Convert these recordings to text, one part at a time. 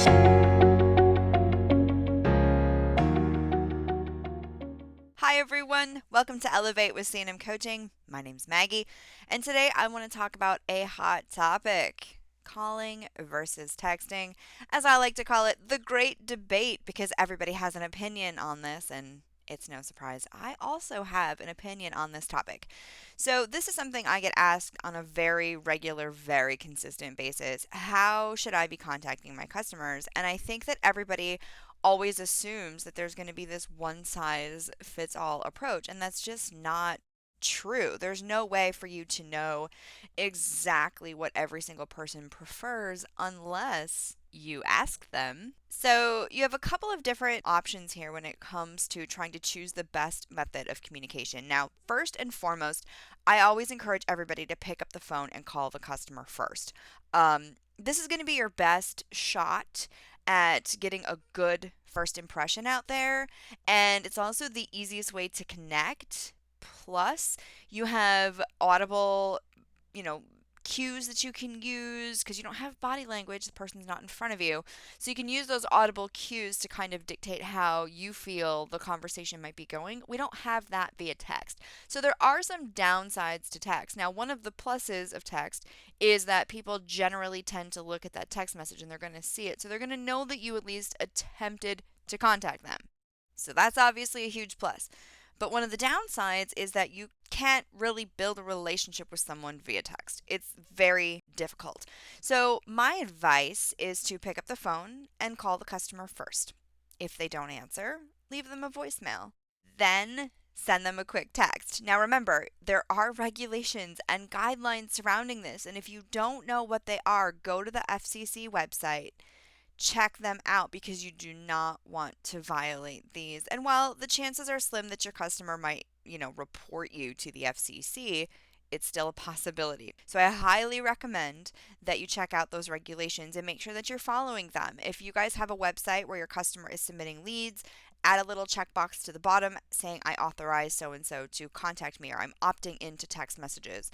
Hi everyone, welcome to Elevate with C&M Coaching. My name's Maggie, and today I want to talk about a hot topic, calling versus texting, as I like to call it, the great debate, because everybody has an opinion on this, and it's no surprise I also have an opinion on this topic. So this is something I get asked on a very regular, very consistent basis. How should I be contacting my customers? And I think that everybody always assumes that there's going to be this one size fits all approach, and that's just not true. There's no way for you to know exactly what every single person prefers unless you ask them. So, you have a couple of different options here when it comes to trying to choose the best method of communication. Now, first and foremost, I always encourage everybody to pick up the phone and call the customer first. This is going to be your best shot at getting a good first impression out there, and it's also the easiest way to connect. Plus, you have audible, you know, cues that you can use because you don't have body language, the person's not in front of you. So you can use those audible cues to kind of dictate how you feel the conversation might be going. We don't have that via text. So there are some downsides to text. Now, one of the pluses of text is that people generally tend to look at that text message and they're going to see it. So they're going to know that you at least attempted to contact them. So that's obviously a huge plus. But one of the downsides is that you can't really build a relationship with someone via text. It's very difficult. So, my advice is to pick up the phone and call the customer first. If they don't answer, leave them a voicemail. Then send them a quick text. Now, remember, there are regulations and guidelines surrounding this, and if you don't know what they are, go to the FCC website, check them out, because you do not want to violate these. And while the chances are slim that your customer might, report you to the FCC, it's still a possibility. So I highly recommend that you check out those regulations and make sure that you're following them. If you guys have a website where your customer is submitting leads, add a little checkbox to the bottom saying I authorize so and so to contact me, or I'm opting into text messages.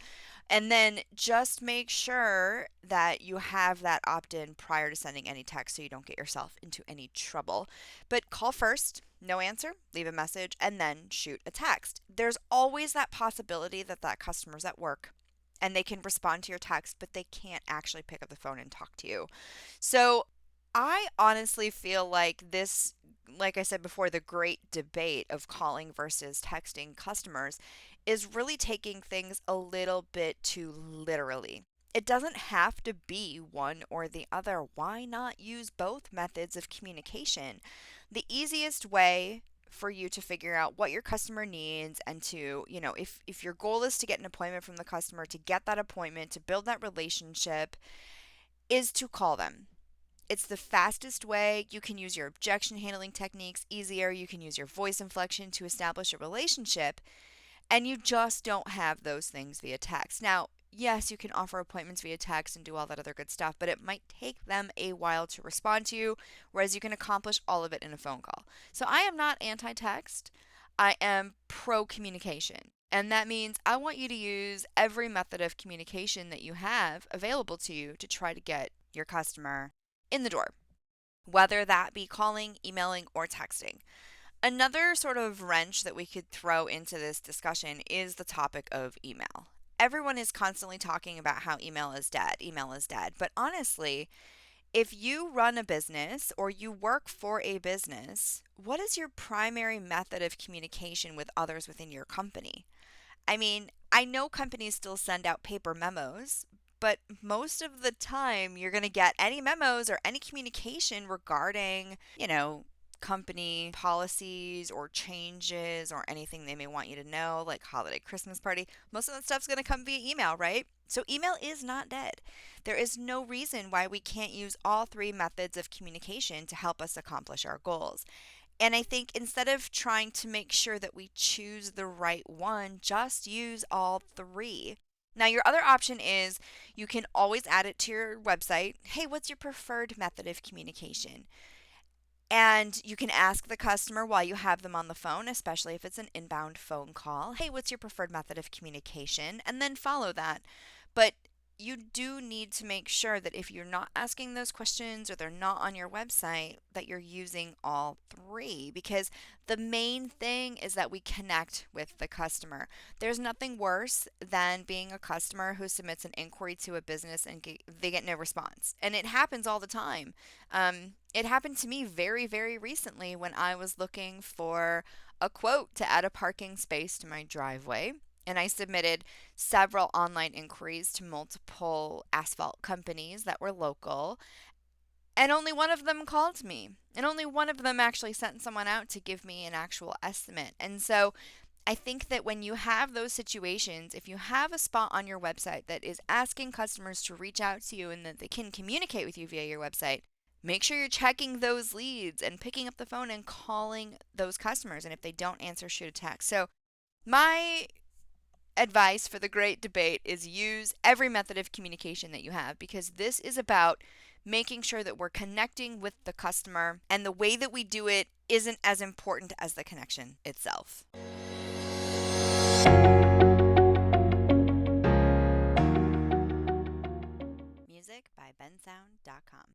And then just make sure that you have that opt in prior to sending any text so you don't get yourself into any trouble. But call first, no answer, leave a message, and then shoot a text. There's always that possibility that that customer's at work and they can respond to your text, but they can't actually pick up the phone and talk to you. So I honestly feel like this, like I said before, the great debate of calling versus texting customers is really taking things a little bit too literally. It doesn't have to be one or the other. Why not use both methods of communication? The easiest way for you to figure out what your customer needs and to, if your goal is to get an appointment from the customer, to get that appointment, to build that relationship, is to call them. It's the fastest way. You can use your objection handling techniques easier. You can use your voice inflection to establish a relationship. And you just don't have those things via text. Now, yes, you can offer appointments via text and do all that other good stuff, but it might take them a while to respond to you, whereas you can accomplish all of it in a phone call. So I am not anti text, I am pro communication. And that means I want you to use every method of communication that you have available to you to try to get your customer in the door, whether that be calling, emailing, or texting. Another sort of wrench that we could throw into this discussion is the topic of email. Everyone is constantly talking about how email is dead, but honestly, if you run a business or you work for a business, what is your primary method of communication with others within your company? I mean, I know companies still send out paper memos, but most of the time you're going to get any memos or any communication regarding, company policies or changes or anything they may want you to know, like holiday Christmas party. Most of that stuff's going to come via email, right? So email is not dead. There is no reason why we can't use all three methods of communication to help us accomplish our goals. And I think instead of trying to make sure that we choose the right one, just use all three. Now, your other option is you can always add it to your website. Hey, what's your preferred method of communication? And you can ask the customer while you have them on the phone, especially if it's an inbound phone call. Hey, what's your preferred method of communication? And then follow that. But you do need to make sure that if you're not asking those questions or they're not on your website, that you're using all three, because the main thing is that we connect with the customer. There's nothing worse than being a customer who submits an inquiry to a business and they get no response. And it happens all the time. It happened to me very, very recently when I was looking for a quote to add a parking space to my driveway. And I submitted several online inquiries to multiple asphalt companies that were local, and only one of them called me. And only one of them actually sent someone out to give me an actual estimate. And so I think that when you have those situations, if you have a spot on your website that is asking customers to reach out to you and that they can communicate with you via your website, make sure you're checking those leads and picking up the phone and calling those customers. And if they don't answer, shoot a text. So my advice for the great debate is use every method of communication that you have, because this is about making sure that we're connecting with the customer, and the way that we do it isn't as important as the connection itself. Music by bensound.com.